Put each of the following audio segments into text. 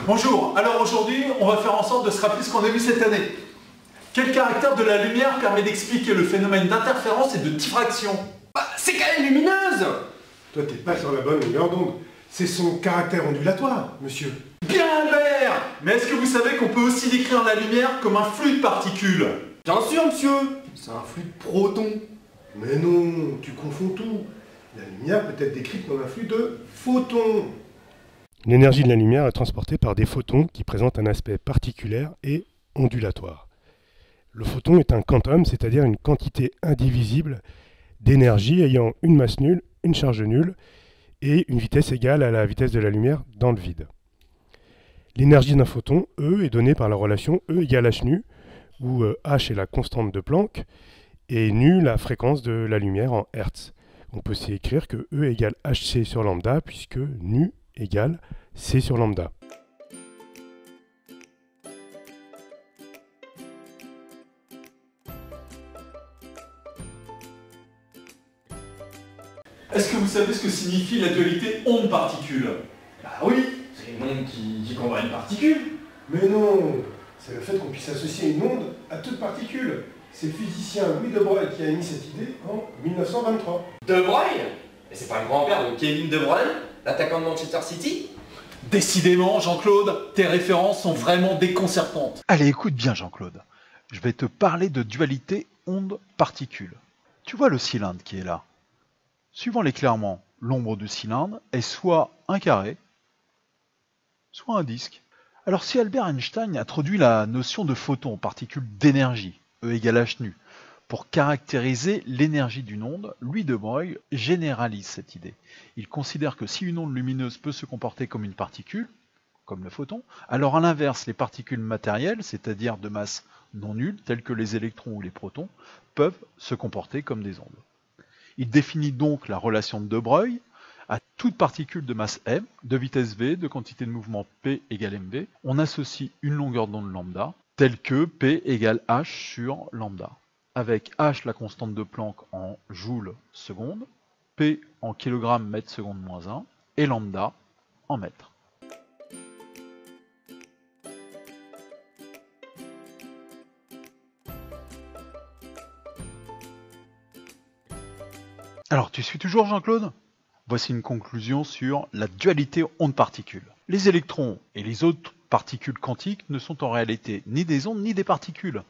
Bonjour, alors aujourd'hui, on va faire en sorte de se rappeler ce qu'on a vu cette année. Quel caractère de la lumière permet d'expliquer le phénomène d'interférence et de diffraction? C'est quand même lumineuse! Toi, t'es pas sur la bonne longueur d'onde. C'est son caractère ondulatoire, monsieur. Bien Albert! Mais est-ce que vous savez qu'on peut aussi décrire la lumière comme un flux de particules? Bien sûr, monsieur! C'est un flux de protons. Mais non, tu confonds tout. La lumière peut être décrite comme un flux de photons. L'énergie de la lumière est transportée par des photons qui présentent un aspect particulaire et ondulatoire. Le photon est un quantum, c'est-à-dire une quantité indivisible d'énergie ayant une masse nulle, une charge nulle et une vitesse égale à la vitesse de la lumière dans le vide. L'énergie d'un photon, E, est donnée par la relation E égale h nu, où h est la constante de Planck et nu la fréquence de la lumière en Hertz. On peut aussi écrire que E égale hc sur lambda, puisque nu égale c sur lambda. Est-ce que vous savez ce que signifie la dualité onde-particule? Bah oui, c'est une onde qui convoit une particule. Mais non, c'est le fait qu'on puisse associer une onde à toute particule. C'est le physicien Louis de Broglie qui a émis cette idée en 1923. De Broglie? Mais c'est pas le grand-père de Kevin De Bruyne, l'attaquant de Manchester City? Décidément, Jean-Claude, tes références sont vraiment déconcertantes. Allez, écoute bien Jean-Claude. Je vais te parler de dualité onde-particule. Tu vois le cylindre qui est là? Suivant l'éclairement, l'ombre du cylindre est soit un carré, soit un disque. Alors si Albert Einstein introduit la notion de photon, particule d'énergie, E égale h nu, pour caractériser l'énergie d'une onde, Louis de Broglie généralise cette idée. Il considère que si une onde lumineuse peut se comporter comme une particule, comme le photon, alors à l'inverse, les particules matérielles, c'est-à-dire de masse non nulle, telles que les électrons ou les protons, peuvent se comporter comme des ondes. Il définit donc la relation de Broglie à toute particule de masse m, de vitesse v, de quantité de mouvement p égale mv. On associe une longueur d'onde lambda, telle que p égale h sur lambda, avec h la constante de Planck en joules seconde, p en kilogrammes mètre seconde moins 1, et lambda en mètres. Alors, tu suis toujours Jean-Claude? Voici une conclusion sur la dualité onde-particule. Les électrons et les autres particules quantiques ne sont en réalité ni des ondes ni des particules,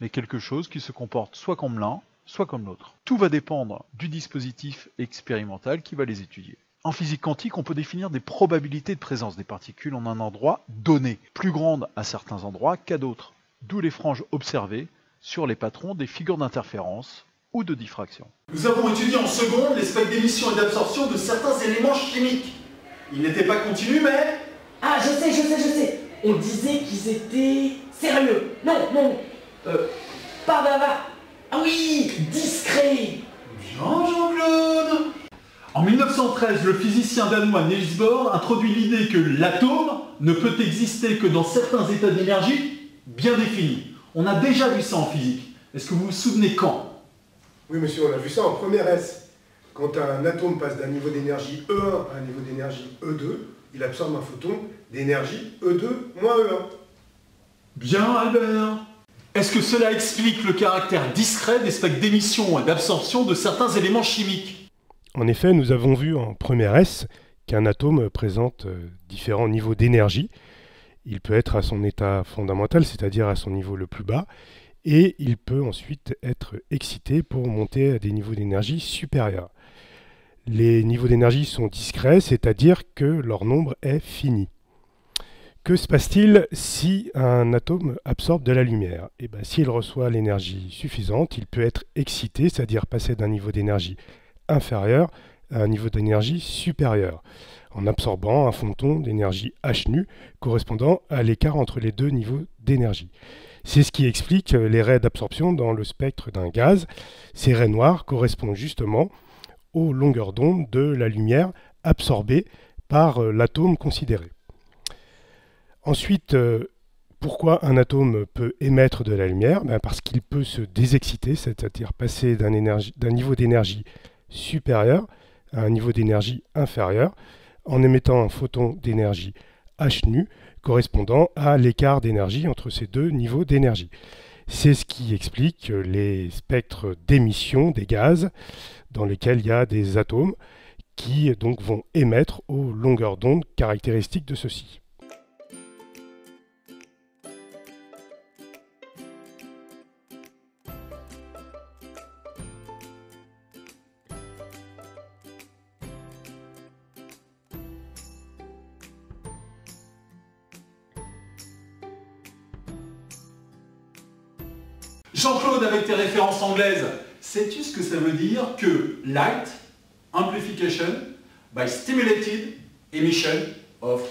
mais quelque chose qui se comporte soit comme l'un, soit comme l'autre. Tout va dépendre du dispositif expérimental qui va les étudier. En physique quantique, on peut définir des probabilités de présence des particules en un endroit donné, plus grandes à certains endroits qu'à d'autres, d'où les franges observées sur les patrons des figures d'interférence ou de diffraction. Nous avons étudié en seconde les spectres d'émission et d'absorption de certains éléments chimiques. Ils n'étaient pas continus, mais... Ah, je sais. On disait qu'ils étaient sérieux. Non. Pas bavards. Ah oui, discrets. Bien, Jean-Claude! En 1913, le physicien danois Niels Bohr introduit l'idée que l'atome ne peut exister que dans certains états d'énergie bien définis. On a déjà vu ça en physique. Est-ce que vous vous souvenez quand? Oui, monsieur, on a vu ça en première S. Quand un atome passe d'un niveau d'énergie E1 à un niveau d'énergie E2, il absorbe un photon d'énergie E2 moins E1. Bien, Albert. Est-ce que cela explique le caractère discret des spectres d'émission et d'absorption de certains éléments chimiques? En effet, nous avons vu en première S qu'un atome présente différents niveaux d'énergie. Il peut être à son état fondamental, c'est-à-dire à son niveau le plus bas, et il peut ensuite être excité pour monter à des niveaux d'énergie supérieurs. Les niveaux d'énergie sont discrets, c'est-à-dire que leur nombre est fini. Que se passe-t-il si un atome absorbe de la lumière? S'il reçoit l'énergie suffisante, il peut être excité, c'est-à-dire passer d'un niveau d'énergie inférieur à un niveau d'énergie supérieur, en absorbant un photon d'énergie h nu correspondant à l'écart entre les deux niveaux d'énergie. C'est ce qui explique les raies d'absorption dans le spectre d'un gaz. Ces raies noires correspondent justement aux longueurs d'onde de la lumière absorbée par l'atome considéré. Ensuite, pourquoi un atome peut émettre de la lumière? Parce qu'il peut se désexciter, c'est-à-dire passer d'un niveau d'énergie supérieur à un niveau d'énergie inférieur, en émettant un photon d'énergie h nu correspondant à l'écart d'énergie entre ces deux niveaux d'énergie. C'est ce qui explique les spectres d'émission des gaz dans lesquels il y a des atomes qui donc vont émettre aux longueurs d'onde caractéristiques de ceux-ci. Jean-Claude, avec tes références anglaises, sais-tu ce que ça veut dire que light amplification by stimulated emission of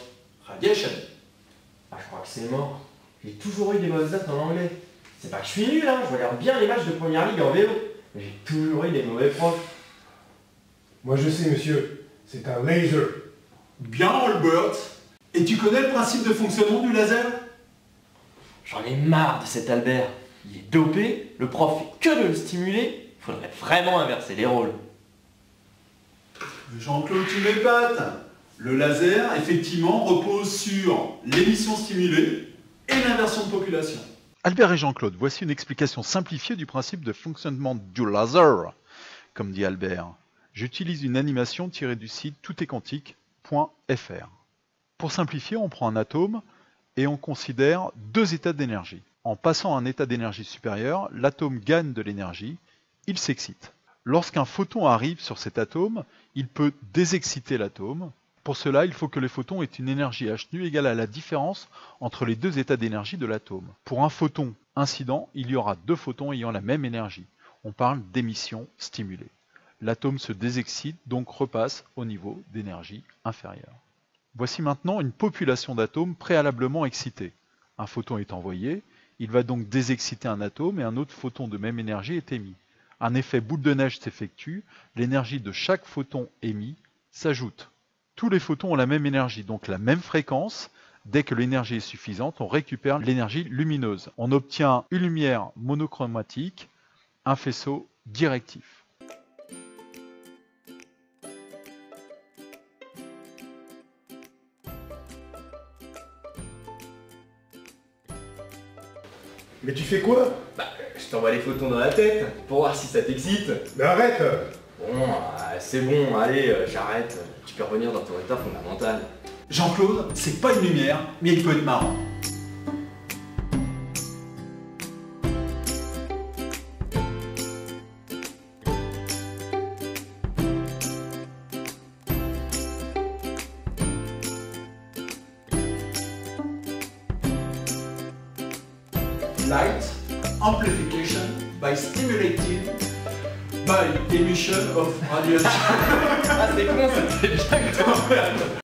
radiation? Ah, je crois que c'est mort. J'ai toujours eu des mauvaises notes en anglais. C'est pas que je suis nul, hein, je regarde bien les matchs de première ligue en vélo. Mais j'ai toujours eu des mauvais profs. Moi je sais, monsieur, c'est un laser. Bien, Albert. Et tu connais le principe de fonctionnement du laser? J'en ai marre de cet Albert. Il est dopé, le prof fait que de le stimuler. Il faudrait vraiment inverser les rôles. Jean-Claude, tu m'épates. Le laser, effectivement, repose sur l'émission stimulée et l'inversion de population. Albert et Jean-Claude, voici une explication simplifiée du principe de fonctionnement du laser. Comme dit Albert, j'utilise une animation tirée du site toutestquantique.fr. Pour simplifier, on prend un atome et on considère deux états d'énergie. En passant à un état d'énergie supérieur, l'atome gagne de l'énergie, il s'excite. Lorsqu'un photon arrive sur cet atome, il peut désexciter l'atome. Pour cela, il faut que les photons aient une énergie h nu égale à la différence entre les deux états d'énergie de l'atome. Pour un photon incident, il y aura deux photons ayant la même énergie. On parle d'émission stimulée. L'atome se désexcite, donc repasse au niveau d'énergie inférieure. Voici maintenant une population d'atomes préalablement excités. Un photon est envoyé, il va donc désexciter un atome et un autre photon de même énergie est émis. Un effet boule de neige s'effectue, l'énergie de chaque photon émis s'ajoute. Tous les photons ont la même énergie, donc la même fréquence. Dès que l'énergie est suffisante, on récupère l'énergie lumineuse. On obtient une lumière monochromatique, un faisceau directif. Mais tu fais quoi? Bah, je t'envoie les photons dans la tête pour voir si ça t'excite. Mais arrête! Bon, c'est bon, allez, j'arrête. Tu peux revenir dans ton état fondamental. Jean-Claude, c'est pas une lumière, mais il peut être marrant. Light amplification by stimulated by emission of radiation. Ah, c'est con, c'était exactement.